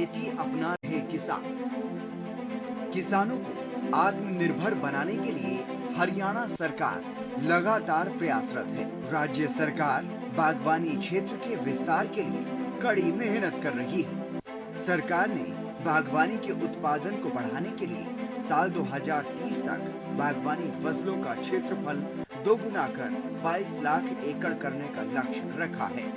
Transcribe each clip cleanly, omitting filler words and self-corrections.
खेती अपना रहे किसान। किसानों को आत्मनिर्भर बनाने के लिए हरियाणा सरकार लगातार प्रयासरत है। राज्य सरकार बागवानी क्षेत्र के विस्तार के लिए कड़ी मेहनत कर रही है। सरकार ने बागवानी के उत्पादन को बढ़ाने के लिए साल 2030 तक बागवानी फसलों का क्षेत्रफल दोगुना कर 22 लाख एकड़ करने का लक्ष्य रखा है,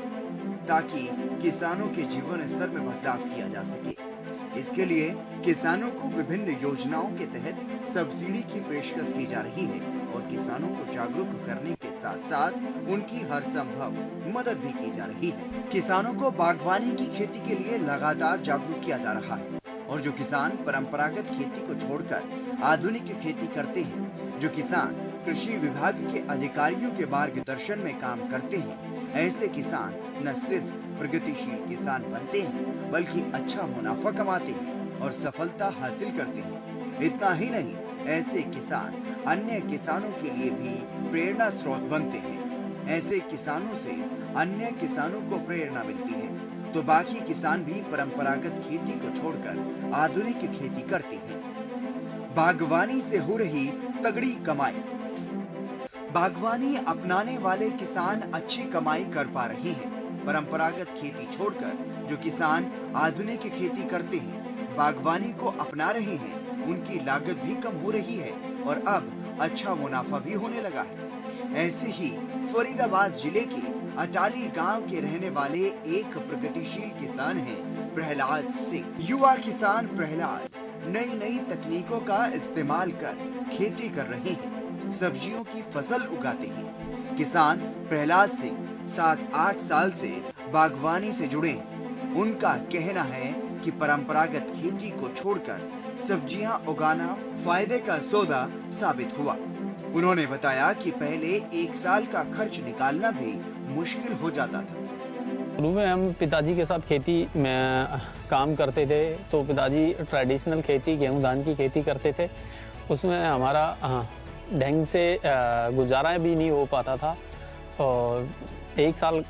ताकि किसानों के जीवन स्तर में बदलाव किया जा सके। इसके लिए किसानों को विभिन्न योजनाओं के तहत सब्सिडी की पेशकश की जा रही है और किसानों को जागरूक करने के साथ साथ उनकी हर संभव मदद भी की जा रही है। किसानों को बागवानी की खेती के लिए लगातार जागरूक किया जा रहा है और जो किसान परंपरागत खेती को छोड़कर आधुनिक खेती करते हैं, जो किसान कृषि विभाग के अधिकारियों के मार्गदर्शन में काम करते हैं, ऐसे किसान न सिर्फ प्रगतिशील किसान बनते हैं बल्कि अच्छा मुनाफा कमाते हैं और सफलता हासिल करते हैं। इतना ही नहीं, ऐसे किसान अन्य किसानों के लिए भी प्रेरणा स्रोत बनते हैं। ऐसे किसानों से अन्य किसानों को प्रेरणा मिलती है, तो बाकी किसान भी परंपरागत खेती को छोड़कर आधुनिक खेती करते हैं। बागवानी से हो रही तगड़ी कमाई। बागवानी अपनाने वाले किसान अच्छी कमाई कर पा रहे हैं। परंपरागत खेती छोड़कर जो किसान आधुनिक खेती करते हैं, बागवानी को अपना रहे हैं, उनकी लागत भी कम हो रही है और अब अच्छा मुनाफा भी होने लगा है। ऐसे ही फरीदाबाद जिले के अटाली गांव के रहने वाले एक प्रगतिशील किसान हैं प्रहलाद सिंह। युवा किसान प्रहलाद नई नई तकनीकों का इस्तेमाल कर खेती कर रहे हैं, सब्जियों की फसल उगाते हैं। किसान प्रहलाद सिंह 7-8 साल से बागवानी से जुड़े हैं। उनका कहना है कि परंपरागत खेती को छोड़कर सब्जियां उगाना फायदे का सौदा साबित हुआ। उन्होंने बताया कि पहले 1 साल का खर्च निकालना भी मुश्किल हो जाता था। शुरू में हम पिताजी के साथ खेती में काम करते थे, तो पिताजी ट्रेडिशनल खेती, गेहूं धान की खेती करते थे। उसमें हमारा ढंग से गुजारा भी नहीं हो पाता था और 1 साल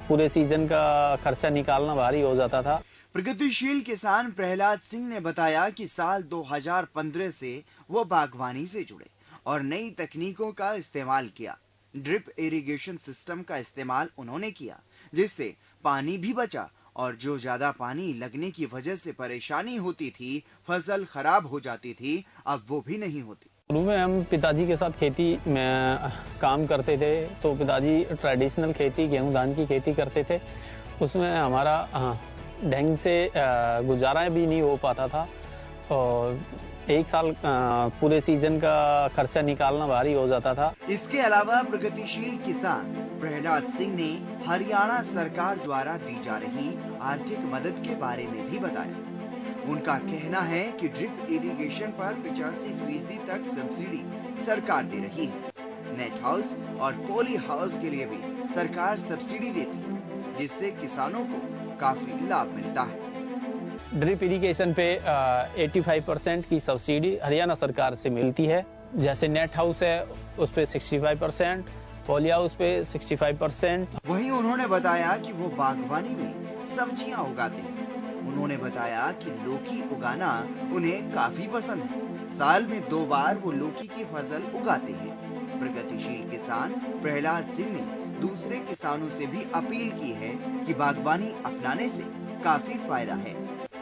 पूरे सीजन का खर्चा निकालना भारी हो जाता था। प्रगतिशील किसान प्रहलाद सिंह ने बताया कि साल 2015 से वो बागवानी से जुड़े और नई तकनीकों का इस्तेमाल किया। ड्रिप इरिगेशन सिस्टम का इस्तेमाल उन्होंने किया, जिससे पानी भी बचा और जो ज्यादा पानी लगने की वजह से परेशानी होती थी, फसल खराब हो जाती थी, अब वो भी नहीं होती। शुरू में हम पिताजी के साथ खेती में काम करते थे, तो पिताजी ट्रेडिशनल खेती, गेहूं धान की खेती करते थे। उसमें हमारा ढंग से गुजारा भी नहीं हो पाता था और 1 साल पूरे सीजन का खर्चा निकालना भारी हो जाता था। इसके अलावा प्रगतिशील किसान प्रहलाद सिंह ने हरियाणा सरकार द्वारा दी जा रही आर्थिक मदद के बारे में भी बताया। उनका कहना है कि ड्रिप इरिगेशन पर 85% तक सब्सिडी सरकार दे रही है। नेट हाउस और पॉली हाउस के लिए भी सरकार सब्सिडी देती है, जिससे किसानों को काफी लाभ मिलता है। ड्रिप इरिगेशन पे 85% की सब्सिडी हरियाणा सरकार से मिलती है। जैसे नेट हाउस है उस पे 65%, पॉली हाउस पे 65%। वहीं उन्होंने बताया कि वो बागवानी में सब्जियां उगाते हैं। उन्होंने बताया कि लौकी उगाना उन्हें काफी पसंद है। साल में 2 बार वो लौकी की फसल उगाते हैं। प्रगतिशील किसान प्रहलाद सिंह ने दूसरे किसानों से भी अपील की है कि बागवानी अपनाने से काफी फायदा है।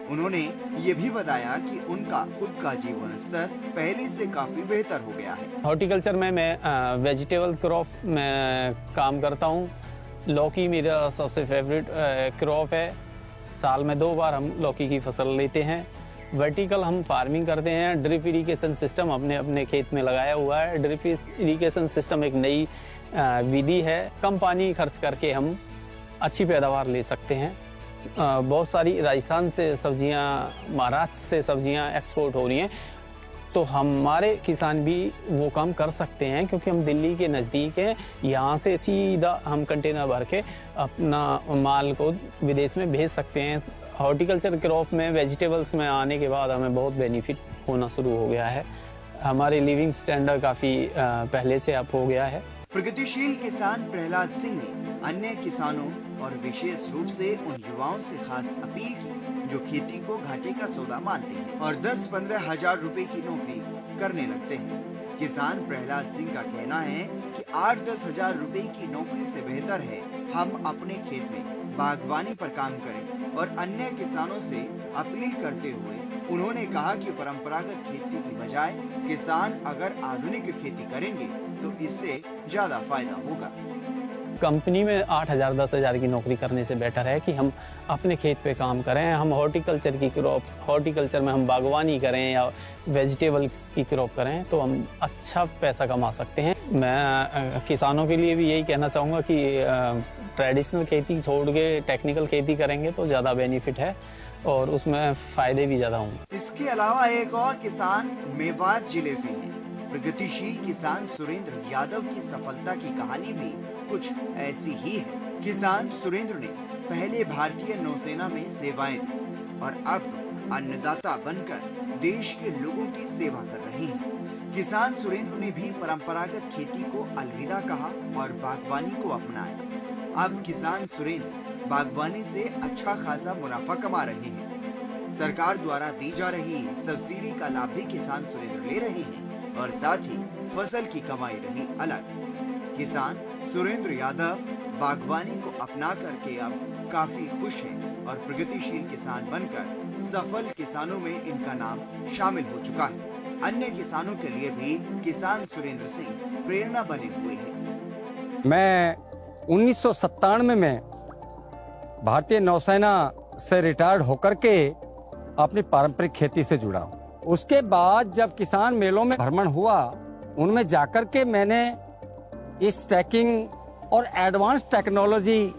उन्होंने ये भी बताया कि उनका खुद का जीवन स्तर पहले से काफी बेहतर हो गया है। हॉर्टिकल्चर में मैं वेजिटेबल क्रॉप में काम करता हूँ। लौकी मेरा सबसे फेवरेट क्रॉप है। साल में 2 बार हम लौकी की फसल लेते हैं। वर्टिकल हम फार्मिंग करते हैं। ड्रिप इरिगेशन सिस्टम अपने अपने खेत में लगाया हुआ है। ड्रिप इरिगेशन सिस्टम एक नई विधि है। कम पानी खर्च करके हम अच्छी पैदावार ले सकते हैं। बहुत सारी राजस्थान से सब्जियां, महाराष्ट्र से सब्जियां एक्सपोर्ट हो रही हैं, तो हमारे किसान भी वो काम कर सकते हैं क्योंकि हम दिल्ली के नज़दीक हैं। यहाँ से सीधा हम कंटेनर भर के अपना माल को विदेश में भेज सकते हैं। हॉर्टिकल्चर क्रॉप में, वेजिटेबल्स में आने के बाद हमें बहुत बेनिफिट होना शुरू हो गया है। हमारे लिविंग स्टैंडर्ड काफ़ी पहले से अप हो गया है। प्रगतिशील किसान प्रहलाद सिंह ने अन्य किसानों और विशेष रूप से उन युवाओं से खास अपील की जो खेती को घाटे का सौदा मानते हैं और 10-15 हजार रुपए की नौकरी करने लगते हैं। किसान प्रहलाद सिंह का कहना है कि 8-10 हजार रुपए की नौकरी से बेहतर है हम अपने खेत में बागवानी पर काम करें। और अन्य किसानों से अपील करते हुए उन्होंने कहा कि परंपरागत खेती की बजाय किसान अगर आधुनिक खेती करेंगे तो इससे ज्यादा फायदा होगा। कंपनी में 8,000 10,000 की नौकरी करने से बेटर है कि हम अपने खेत पे काम करें। हम हॉर्टिकल्चर की क्रॉप, हॉर्टिकल्चर में हम बागवानी करें या वेजिटेबल्स की क्रॉप करें तो हम अच्छा पैसा कमा सकते हैं। मैं किसानों के लिए भी यही कहना चाहूँगा कि ट्रेडिशनल खेती छोड़ के टेक्निकल खेती करेंगे तो ज़्यादा बेनिफिट है और उसमें फ़ायदे भी ज़्यादा होंगे। इसके अलावा एक और किसान मेवात जिले से हैं। प्रगतिशील किसान सुरेंद्र यादव की सफलता की कहानी भी कुछ ऐसी ही है। किसान सुरेंद्र ने पहले भारतीय नौसेना में सेवाएं दी और अब अन्नदाता बनकर देश के लोगों की सेवा कर रहे हैं। किसान सुरेंद्र ने भी परंपरागत खेती को अलविदा कहा और बागवानी को अपनाया। अब किसान सुरेंद्र बागवानी से अच्छा खासा मुनाफा कमा रहे हैं। सरकार द्वारा दी जा रही सब्सिडी का लाभ भी किसान सुरेंद्र ले रहे हैं और साथ ही फसल की कमाई रही अलग। किसान सुरेंद्र यादव बागवानी को अपना करके अब काफी खुश हैं और प्रगतिशील किसान बनकर सफल किसानों में इनका नाम शामिल हो चुका है। अन्य किसानों के लिए भी किसान सुरेंद्र सिंह प्रेरणा बने हुए हैं। मैं 1997 में भारतीय नौसेना से रिटायर्ड होकर के अपनी पारंपरिक खेती से जुड़ा हूँ। उसके बाद जब किसान मेलों में भ्रमण हुआ, उनमें जाकर के मैंने इस स्टैकिंग और एडवांस टेक्नोलॉजी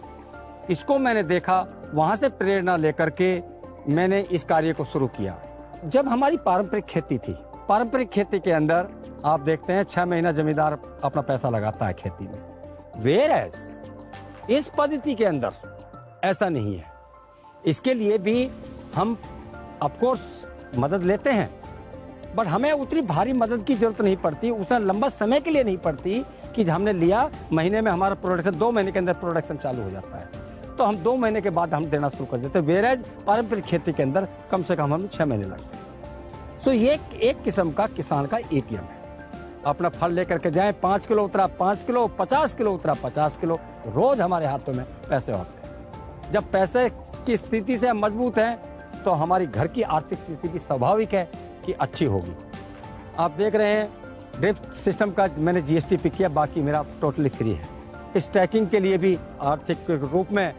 इसको मैंने देखा। वहां से प्रेरणा लेकर के मैंने इस कार्य को शुरू किया। जब हमारी पारंपरिक खेती थी, पारंपरिक खेती के अंदर आप देखते हैं 6 महीना जमींदार अपना पैसा लगाता है खेती में। वेयरएज इस पद्धति के अंदर ऐसा नहीं है। इसके लिए भी हम ऑफकोर्स मदद लेते हैं, बट हमें उतनी भारी मदद की जरूरत नहीं पड़ती, उतना लंबा समय के लिए नहीं पड़ती कि हमने लिया महीने में हमारा प्रोडक्शन 2 महीने के अंदर प्रोडक्शन चालू हो जाता है तो हम 2 महीने के बाद हम देना शुरू कर देते हैं। वेयरएज पारंपरिक खेती के अंदर कम से कम हमें 6 महीने लगते हैं। तो ये एक किस्म का किसान का एटीएम है। अपना फल लेकर के जाए, 5 किलो उतरा 5 किलो, 50 किलो उतरा 50 किलो, रोज हमारे हाथों में पैसे होते हैं। जब पैसे की स्थिति से हम मजबूत हैं तो हमारी घर की आर्थिक स्थिति भी स्वाभाविक है कि अच्छी होगी। आप देख रहे हैं ड्रिफ्ट सिस्टम का मैंने जीएसटी पे किया, बाकी मेरा टोटली फ्री है। स्टैकिंग के लिए भी आर्थिक रूप में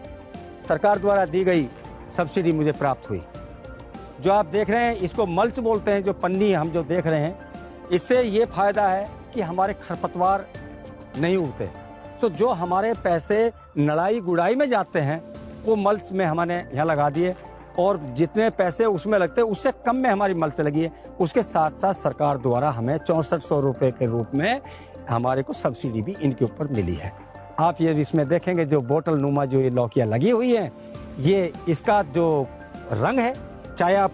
सरकार द्वारा दी गई सब्सिडी मुझे प्राप्त हुई। जो आप देख रहे हैं इसको मल्च बोलते हैं, जो पन्नी हम जो देख रहे हैं, इससे ये फायदा है कि हमारे खरपतवार नहीं उगते। तो जो हमारे पैसे नड़ाई गुड़ाई में जाते हैं वो मल्च में हमने यहाँ लगा दिए और जितने पैसे उसमें लगते हैं उससे कम में हमारी मल्च लगी है। उसके साथ साथ सरकार द्वारा हमें 6400 रुपये के रूप में हमारे को सब्सिडी भी इनके ऊपर मिली है। आप ये इसमें देखेंगे जो बोतल नुमा जो ये लौकियाँ लगी हुई हैं, ये इसका जो रंग है, चाहे आप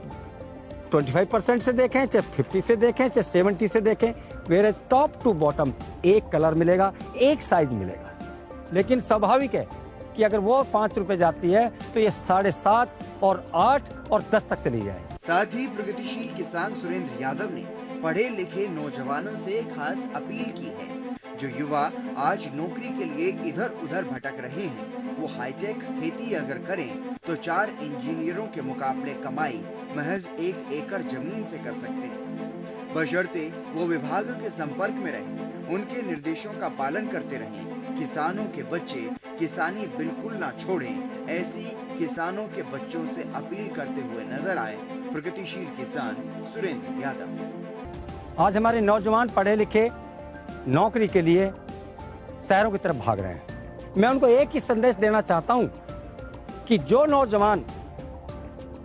25% से देखें, चाहे 50 से देखें, चाहे 70 से देखें, मेरे टॉप टू बॉटम एक कलर मिलेगा, एक साइज मिलेगा। लेकिन स्वाभाविक है कि अगर वो 5 रुपए जाती है तो ये 7.5 और 8 और 10 तक चली जाएगी। साथ ही प्रगतिशील किसान सुरेंद्र यादव ने पढ़े लिखे नौजवानों से खास अपील की है। जो युवा आज नौकरी के लिए इधर उधर भटक रहे हैं, वो हाईटेक खेती अगर करें तो 4 इंजीनियरों के मुकाबले कमाई महज 1 एकड़ जमीन से कर सकते हैं, बशर्ते वो विभाग के संपर्क में रहें, उनके निर्देशों का पालन करते रहें। किसानों के बच्चे किसानी बिल्कुल ना छोड़ें, ऐसी किसानों के बच्चों से अपील करते हुए नजर आए प्रगतिशील किसान सुरेंद्र यादव। आज हमारे नौजवान पढ़े लिखे नौकरी के लिए शहरों की तरफ भाग रहे हैं। मैं उनको एक ही संदेश देना चाहता हूं कि जो नौजवान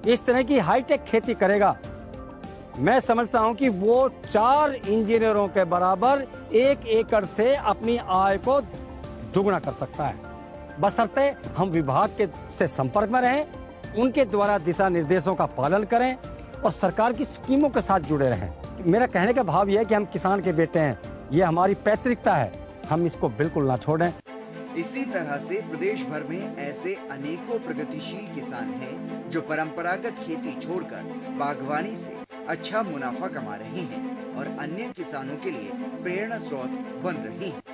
इस तरह की हाईटेक खेती करेगा, मैं समझता हूं कि वो 4 इंजीनियरों के बराबर 1 एकड़ से अपनी आय को दुगना कर सकता है, बशर्ते हम विभाग के से संपर्क में रहें, उनके द्वारा दिशा निर्देशों का पालन करें और सरकार की स्कीमों के साथ जुड़े रहें। मेरा कहने का भाव यह है कि हम किसान के बेटे हैं, ये हमारी पैतृकता है, हम इसको बिल्कुल ना छोड़ें। इसी तरह से प्रदेश भर में ऐसे अनेकों प्रगतिशील किसान हैं जो परंपरागत खेती छोड़कर बागवानी से अच्छा मुनाफा कमा रहे हैं और अन्य किसानों के लिए प्रेरणा स्रोत बन रहे हैं।